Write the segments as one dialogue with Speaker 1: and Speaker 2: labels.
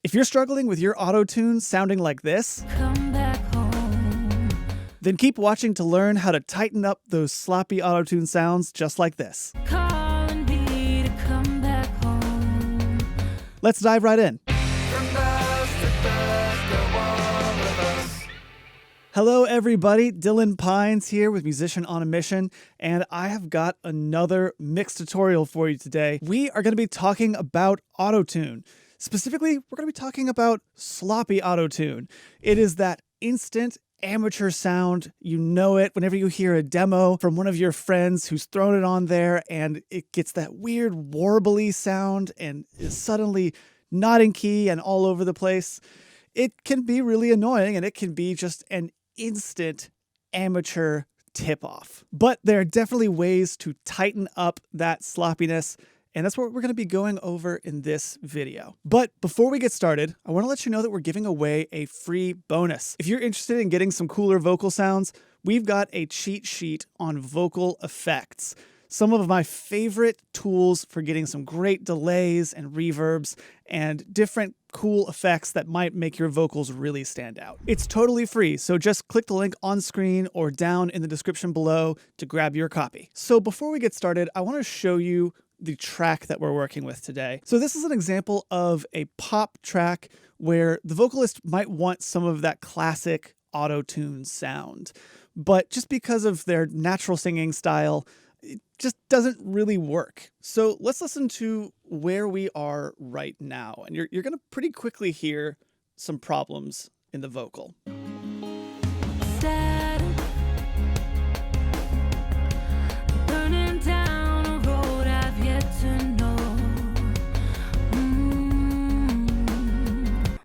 Speaker 1: If you're struggling with your Autotune sounding like this, then keep watching to learn how to tighten up those sloppy Autotune sounds just like this. Let's dive right in. Hello everybody, Dylan Pines here with Musician on a Mission, and I have got another mix tutorial for you today. We are going to be talking about Autotune. Specifically, we're going to be talking about sloppy Autotune. It is that instant amateur sound. You know it whenever you hear a demo from one of your friends who's thrown it on there and it gets that weird warbly sound and is suddenly not in key and all over the place. It can be really annoying and it can be just an instant amateur tip-off. But there are definitely ways to tighten up that sloppiness, and that's what we're going to be going over in this video. But before we get started, I want to let you know that we're giving away a free bonus. If you're interested in getting some cooler vocal sounds, we've got a cheat sheet on vocal effects. Some of my favorite tools for getting some great delays and reverbs and different cool effects that might make your vocals really stand out. It's totally free, so just click the link on screen or down in the description below to grab your copy. So before we get started, I want to show you the track that we're working with today. So this is an example of a pop track where the vocalist might want some of that classic Autotune sound, but just because of their natural singing style, it just doesn't really work. So let's listen to where we are right now. And you're going to pretty quickly hear some problems in the vocal.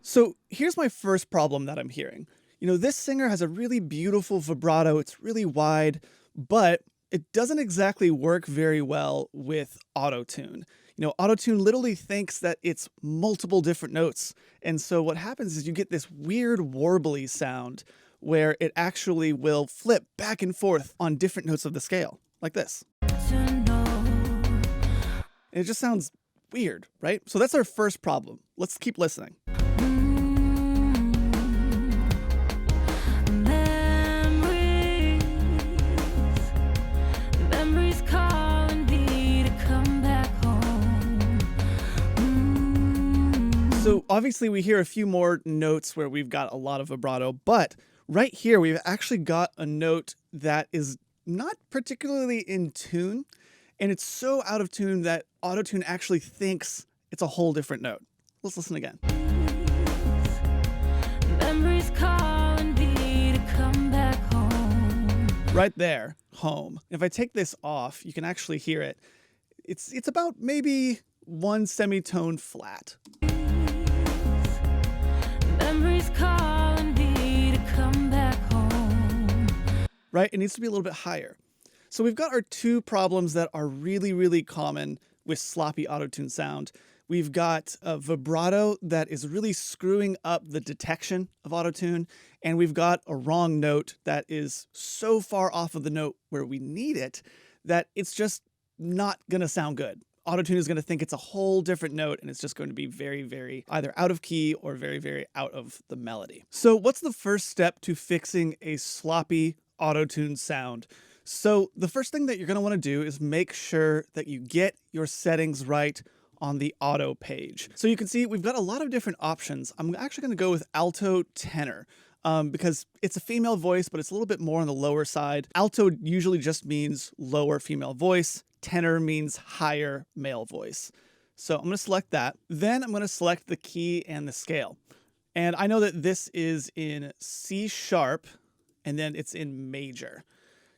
Speaker 1: So here's my first problem that I'm hearing. You know, this singer has a really beautiful vibrato. It's really wide, but it doesn't exactly work very well with Autotune. You know, Autotune literally thinks that it's multiple different notes. And so what happens is you get this weird warbly sound where it actually will flip back and forth on different notes of the scale, like this. And it just sounds weird, right? So that's our first problem. Let's keep listening. So obviously we hear a few more notes where we've got a lot of vibrato, but right here we've actually got a note that is not particularly in tune, and it's so out of tune that Autotune actually thinks it's a whole different note. Let's listen again. Right there, home. If I take this off, you can actually hear it. It's about maybe one semitone flat. Right? It needs to be a little bit higher. So we've got our two problems that are really, really common with sloppy Autotune sound. We've got a vibrato that is really screwing up the detection of Autotune, and we've got a wrong note that is so far off of the note where we need it that it's just not going to sound good. Autotune is going to think it's a whole different note, and it's just going to be very, very either out of key or very, very out of the melody. So what's the first step to fixing a sloppy Autotune sound? So the first thing that you're going to want to do is make sure that you get your settings right on the auto page. So you can see we've got a lot of different options. I'm actually going to go with alto tenor. Because it's a female voice, but it's a little bit more on the lower side. Alto usually just means lower female voice. Tenor means higher male voice. So I'm going to select that. Then I'm going to select the key and the scale. And I know that this is in C sharp, and then it's in major.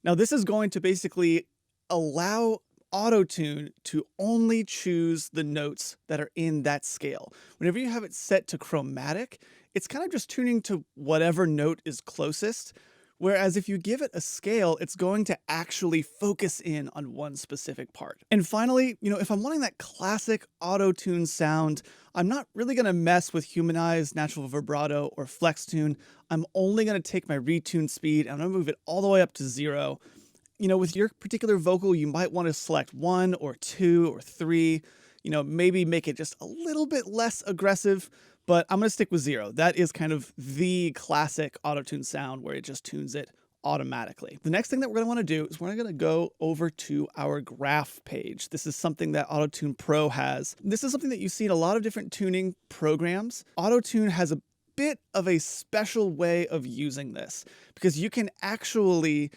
Speaker 1: Now this is going to basically allow Autotune to only choose the notes that are in that scale. Whenever you have it set to chromatic, it's kind of just tuning to whatever note is closest. Whereas if you give it a scale, it's going to actually focus in on one specific part. And finally, you know, if I'm wanting that classic Autotune sound, I'm not really going to mess with humanized natural vibrato or flex tune. I'm only going to take my retune speed and I'm going to move it all the way up to 0. You know, with your particular vocal, you might want to select 1 or 2 or 3, you know, maybe make it just a little bit less aggressive. but I'm going to stick with 0. That is kind of the classic Autotune sound where it just tunes it automatically. The next thing that we're going to want to do is we're going to go over to our graph page. This is something that Autotune Pro has. This is something that you see in a lot of different tuning programs. Autotune has a bit of a special way of using this because you can actually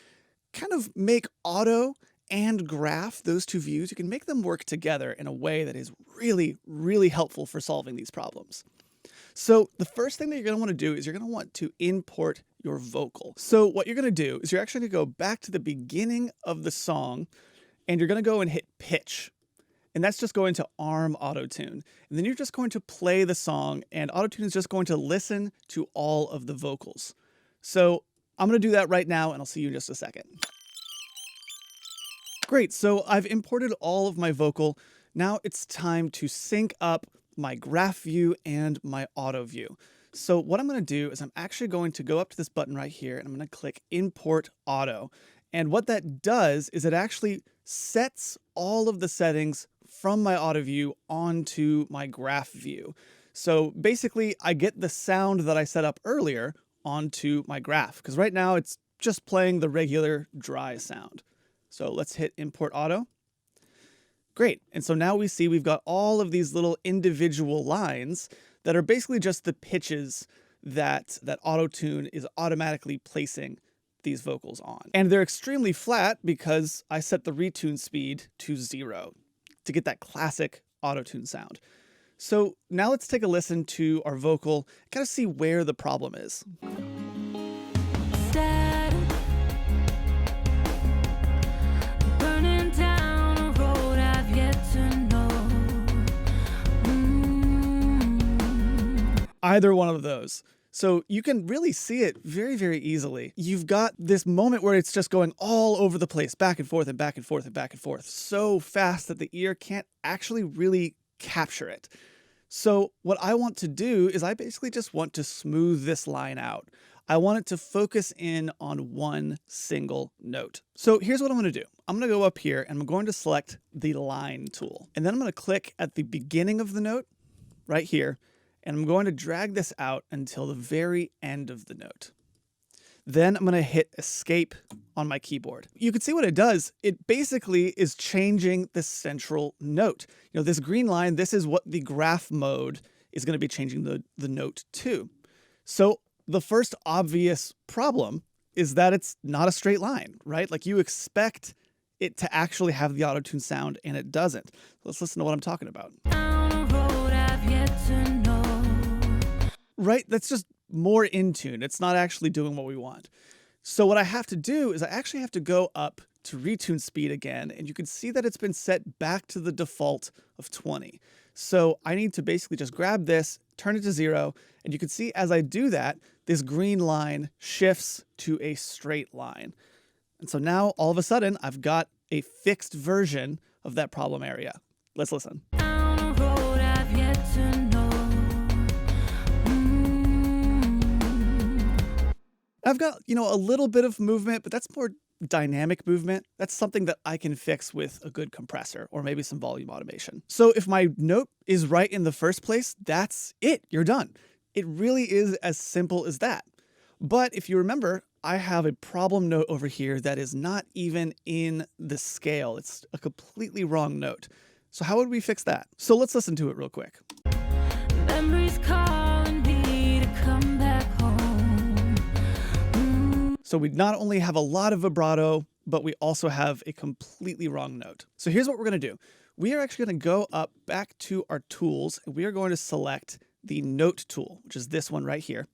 Speaker 1: kind of make auto and graph, those two views, you can make them work together in a way that is really, really helpful for solving these problems. So the first thing that you're going to want to do is you're going to want to import your vocal. So what you're going to do is you're actually going to go back to the beginning of the song and you're going to go and hit pitch. And that's just going to arm Autotune. And then you're just going to play the song and Autotune is just going to listen to all of the vocals. So I'm going to do that right now and I'll see you in just a second. Great, so I've imported all of my vocal. Now it's time to sync up my graph view and my auto view. So what I'm going to do is I'm actually going to go up to this button right here and I'm going to click Import Auto. And what that does is it actually sets all of the settings from my auto view onto my graph view. So basically I get the sound that I set up earlier onto my graph because right now it's just playing the regular dry sound. So let's hit Import Auto. Great. And so now we see we've got all of these little individual lines that are basically just the pitches that Autotune is automatically placing these vocals on. And they're extremely flat because I set the retune speed to 0 to get that classic Autotune sound. So now let's take a listen to our vocal, kind of see where the problem is. Either one of those. So you can really see it very, very easily. You've got this moment where it's just going all over the place, back and forth and back and forth and back and forth, so fast that the ear can't actually really capture it. So what I want to do is I basically just want to smooth this line out. I want it to focus in on one single note. So here's what I'm going to do. I'm going to go up here and I'm going to select the line tool. And then I'm going to click at the beginning of the note right here. And I'm going to drag this out until the very end of the note. Then I'm going to hit Escape on my keyboard. You can see what it does. It basically is changing the central note. You know, this green line, this is what the graph mode is going to be changing the note to. So the first obvious problem is that it's not a straight line, right? Like you expect it to actually have the Autotune sound and it doesn't. Let's listen to what I'm talking about. Right? That's just more in tune. It's not actually doing what we want. So what I have to do is I actually have to go up to retune speed again, and you can see that it's been set back to the default of 20. So I need to basically just grab this, turn it to 0, and you can see as I do that, this green line shifts to a straight line. And so now all of a sudden I've got a fixed version of that problem area. Let's listen. I've got, you know, a little bit of movement, but that's more dynamic movement. That's something that I can fix with a good compressor or maybe some volume automation. So if my note is right in the first place, that's it. You're done. It really is as simple as that. But if you remember, I have a problem note over here that is not even in the scale. It's a completely wrong note. So how would we fix that? So let's listen to it real quick. Memories calling me to come back home. So we not only have a lot of vibrato, but we also have a completely wrong note. So here's what we're going to do. We are actually going to go up back to our tools and we are going to select the note tool, which is this one right here.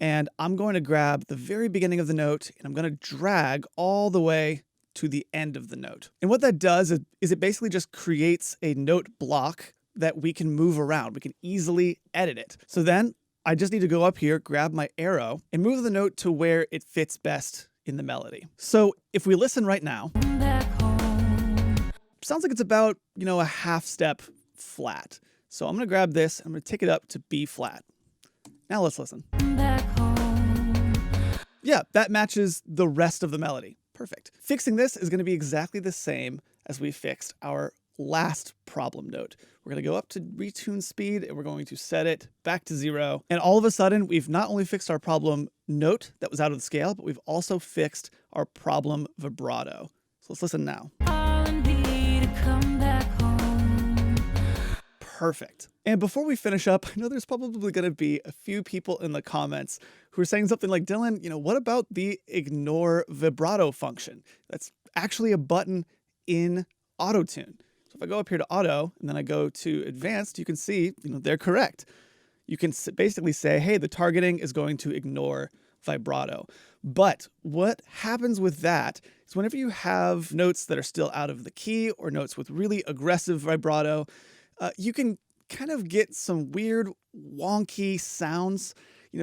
Speaker 1: And I'm going to grab the very beginning of the note and I'm going to drag all the way to the end of the note. And what that does is it basically just creates a note block that we can move around. We can easily edit it. So then I just need to go up here, grab my arrow, and move the note to where it fits best in the melody. So if we listen right now, sounds like it's about, you know, a half step flat. So I'm going to grab this, I'm going to take it up to B flat. Now let's listen. Yeah, that matches the rest of the melody. Perfect. Fixing this is going to be exactly the same as we fixed our last problem note. We're going to go up to retune speed and we're going to set it back to 0. And all of a sudden, we've not only fixed our problem note that was out of the scale, but we've also fixed our problem vibrato. So let's listen now. Perfect. And before we finish up, I know there's probably going to be a few people in the comments who are saying something like, Dylan, what about the ignore vibrato function? That's actually a button in Autotune. So if I go up here to Auto and then I go to Advanced, you can see, they're correct. You can basically say, hey, the targeting is going to ignore vibrato. But what happens with that is whenever you have notes that are still out of the key or notes with really aggressive vibrato, you can kind of get some weird, wonky sounds,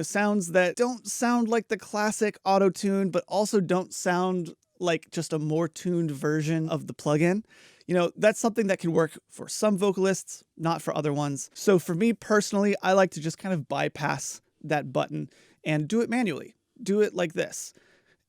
Speaker 1: sounds that don't sound like the classic Autotune, but also don't sound like just a more tuned version of the plugin. That's something that can work for some vocalists, not for other ones. So for me personally, I like to just kind of bypass that button and do it manually. Do it like this.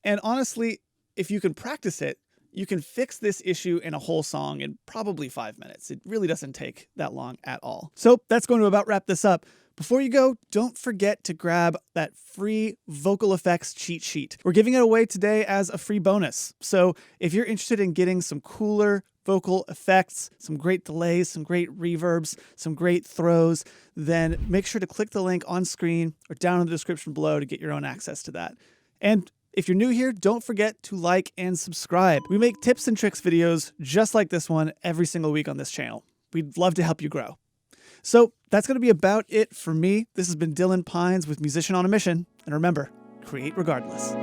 Speaker 1: And honestly, if you can practice it, you can fix this issue in a whole song in probably 5 minutes. It really doesn't take that long at all. So that's going to about wrap this up. Before you go, don't forget to grab that free vocal effects cheat sheet. We're giving it away today as a free bonus. So if you're interested in getting some cooler vocal effects, some great delays, some great reverbs, some great throws, then make sure to click the link on screen or down in the description below to get your own access to that. And if you're new here, don't forget to like and subscribe. We make tips and tricks videos just like this one every single week on this channel. We'd love to help you grow. So that's going to be about it for me. This has been Dylan Pines with Musician on a Mission. And remember, create regardless.